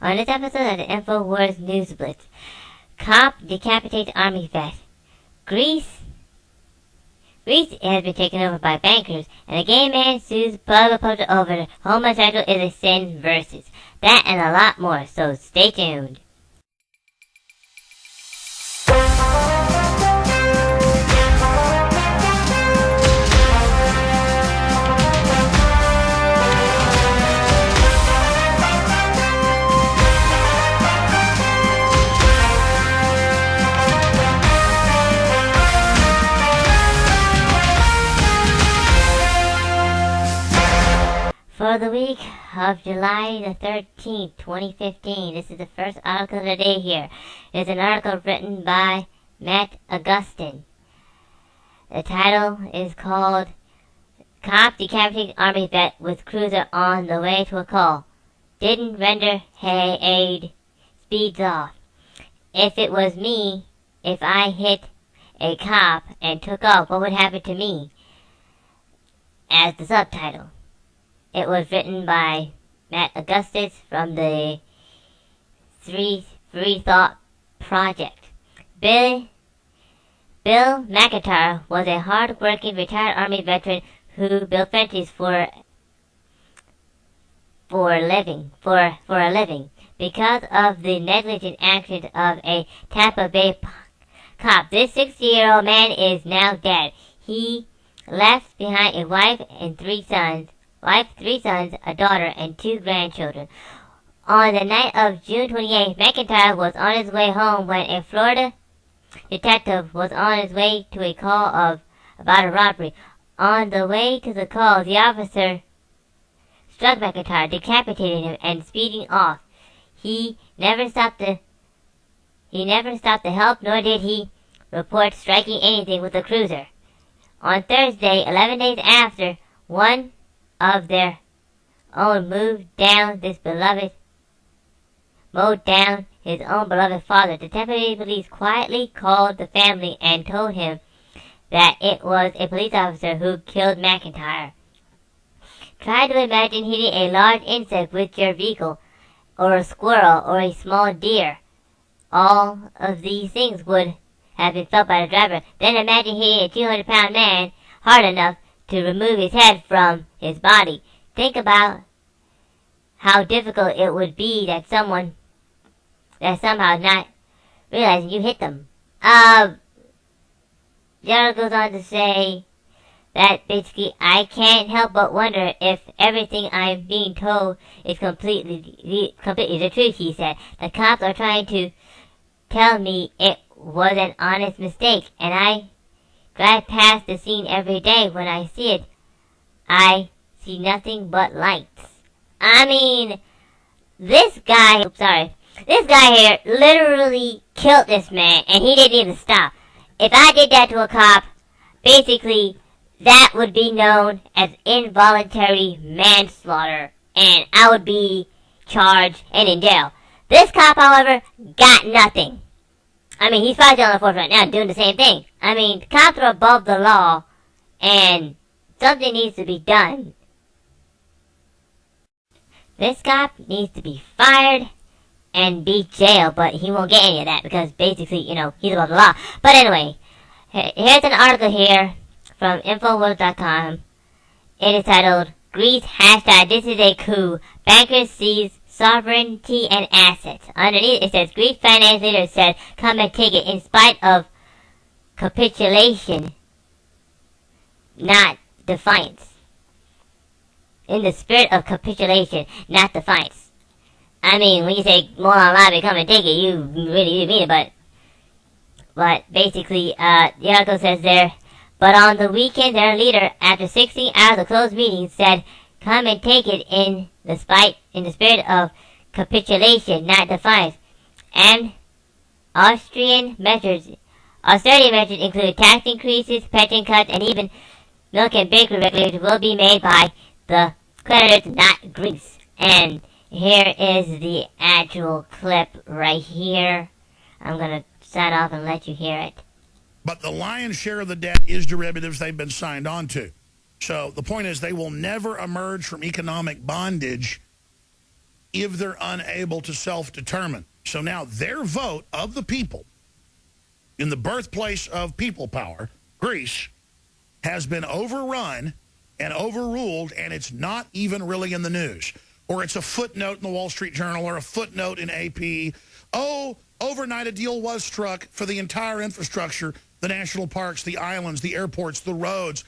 On this episode of the Infowars News Blitz, cop decapitates army vet. Greece has been taken over by bankers, and a gay man sues blah over homosexual is a sin versus. That and a lot more, so stay tuned. For the week of July the 13th, 2015, this is the first article of the day here. It's an article written by Matt Augustine. The title is called Cop Decapitates Army Vet with Cruiser on the Way to a Call. Didn't render aid, speeds off. If it was me, if I hit a cop and took off, what would happen to me? As the subtitle. It was written by Matt Augustus from the Free Thought Project. Bill McIntyre was a hard-working retired Army veteran who built fences for a living. Because of the negligent actions of a Tampa Bay cop, this 60-year-old man is now dead. He left behind a wife, three sons, a daughter, and 2 grandchildren. On the night of June 28th, McIntyre was on his way home when a Florida detective was on his way to a call about a robbery. On the way to the call, the officer struck McIntyre, decapitating him, and speeding off. He never stopped to help, nor did he report striking anything with the cruiser. On Thursday, 11 days after, one of their own mowed down his own beloved father. The Tampa Bay police quietly called the family and told him that it was a police officer who killed McIntyre. Try to imagine hitting a large insect with your vehicle, or a squirrel, or a small deer. All of these things would have been felt by the driver. Then imagine hitting a 200-pound man hard enough to remove his head from his body. Think about how difficult it would be that somehow not realizing you hit them. The article goes on to say that basically I can't help but wonder if everything I'm being told is completely the truth, he said. The cops are trying to tell me it was an honest mistake, and I drive past the scene every day. When I see it, I see nothing but lights. I mean, this guy here literally killed this man, and he didn't even stop. If I did that to a cop, basically, that would be known as involuntary manslaughter, and I would be charged and in jail. This cop, however, got nothing. I mean, he's probably on the force right now doing the same thing. I mean, the cops are above the law, and something needs to be done. This cop needs to be fired and be jailed, but he won't get any of that because basically, he's above the law. But anyway, here's an article here from Infowars.com. It is titled, Greece #ThisIsACoup. Bankers seize sovereignty and assets. Underneath it says, Greek finance leaders said, come and take it in spite of capitulation, not defiance. In the spirit of capitulation, not defiance. I mean, when you say more online, come and take it, you really do mean it, but basically, the article says there, but on the weekend, their leader, after 16 hours of closed meetings, said, come and take it in the spirit of capitulation, not defiance. And austerity measures include tax increases, pension cuts, and even milk and bakery regulations will be made by the creditors, not Greece. And here is the actual clip right here. I'm going to sign off and let you hear it. But the lion's share of the debt is derivatives they've been signed on to. So the point is they will never emerge from economic bondage if they're unable to self-determine. So now their vote of the people in the birthplace of people power, Greece, has been overrun and overruled, and it's not even really in the news. Or it's a footnote in the Wall Street Journal or a footnote in AP. Oh, overnight a deal was struck for the entire infrastructure, the national parks, the islands, the airports, the roads.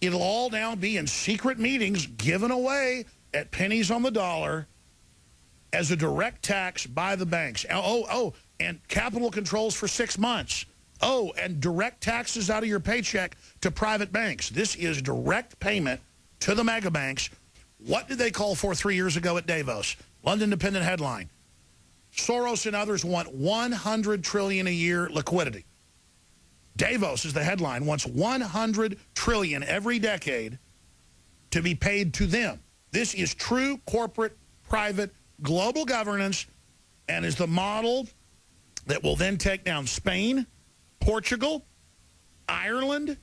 It'll all now be in secret meetings given away at pennies on the dollar as a direct tax by the banks. And capital controls for 6 months. Oh, and direct taxes out of your paycheck to private banks. This is direct payment to the mega banks. What did they call for 3 years ago at Davos? London Independent headline. Soros and others want $100 trillion a year liquidity. Davos is the headline, wants $100 trillion every decade to be paid to them. This is true corporate, private, global governance, and is the model that will then take down Spain, Portugal, Ireland,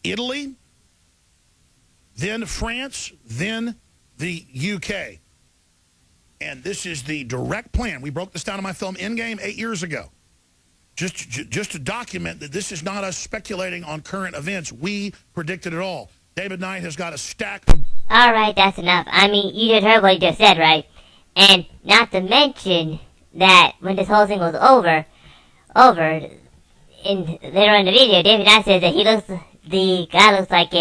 Italy, then France, then the UK. And this is the direct plan. We broke this down in my film Endgame 8 years ago. Just to document that this is not us speculating on current events. We predicted it all. David Knight has got a stack of... All right, that's enough. I mean, you just heard what he just said, right? And not to mention that when this whole thing was over, later on in the video, David Knight says that the guy looks like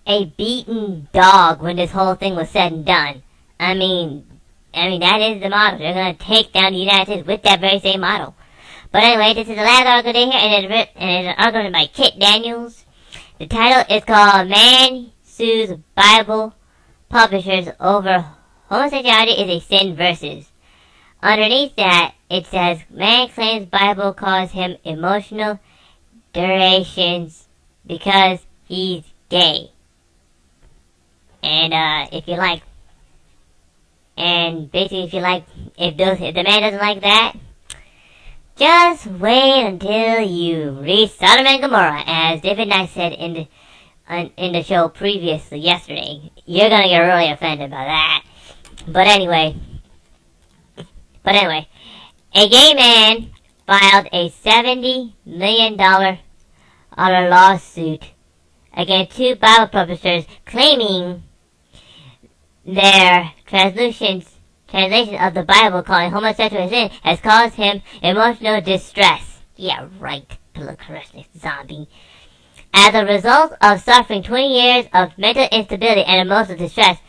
a beaten dog when this whole thing was said and done. I mean, that is the model. They're going to take down the United States with that very same model. But anyway, this is the last article here, and it's an article by Kit Daniels. The title is called Man Sues Bible Publishers Over Homosexuality is a Sin Versus. Underneath that, it says, man claims Bible caused him emotional durations because he's gay. And if the man doesn't like that, just wait until you read Sodom and Gomorrah, as David Knight said in the show previously yesterday. You're gonna get really offended by that. But anyway, a gay man filed a $70 million lawsuit against two Bible publishers claiming their translation of the Bible calling homosexuality sin has caused him emotional distress. Yeah, right, political correctness zombie. As a result of suffering 20 years of mental instability and emotional distress,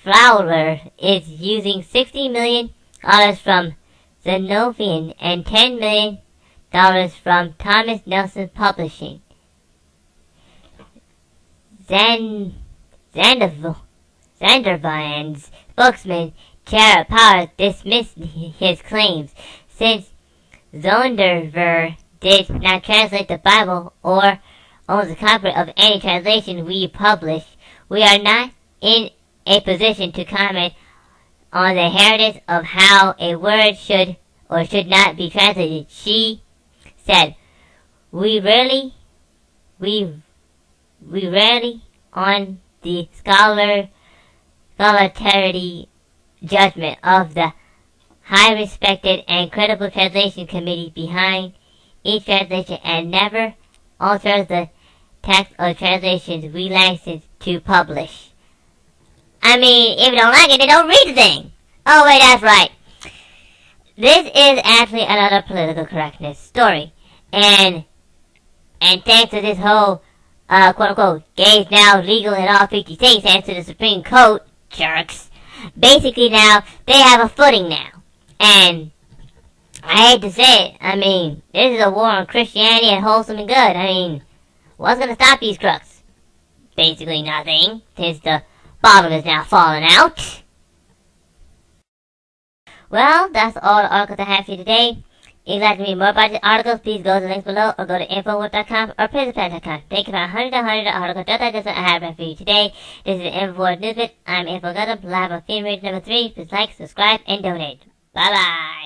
Fowler is using $60 million from Zenovian and $10 million from Thomas Nelson Publishing. Zandervan's spokesman, Tara Powers, dismissed his claims. Since Zonderver did not translate the Bible or owns a copy of any translation we publish, we are not in a position to comment on the heritage of how a word should or should not be translated. She said, we rarely on the scholarly judgment of the high respected and credible translation committee behind each translation, and never alters the text of translations we license to publish. I mean, if you don't like it, then don't read the thing. Oh wait, that's right. This is actually another political correctness story. And thanks to this whole, quote-unquote, gays now legal in all 50 states, thanks to the Supreme Court, jerks, basically now, they have a footing now. And I hate to say it, I mean, this is a war on Christianity and wholesome and good. I mean, what's gonna stop these crooks? Basically nothing, since the bottom is now falling out. Well, that's all the articles I have for you today. If you'd like to read more about the articles, please go to the links below or go to Infowars.com or PrisonPlanet.com. Thank you for 100 articles just like this one I have read for you today. This is the Infowars Newsbit. I'm Info Live on Theme Rage number 3. Please like, subscribe, and donate. Bye-bye.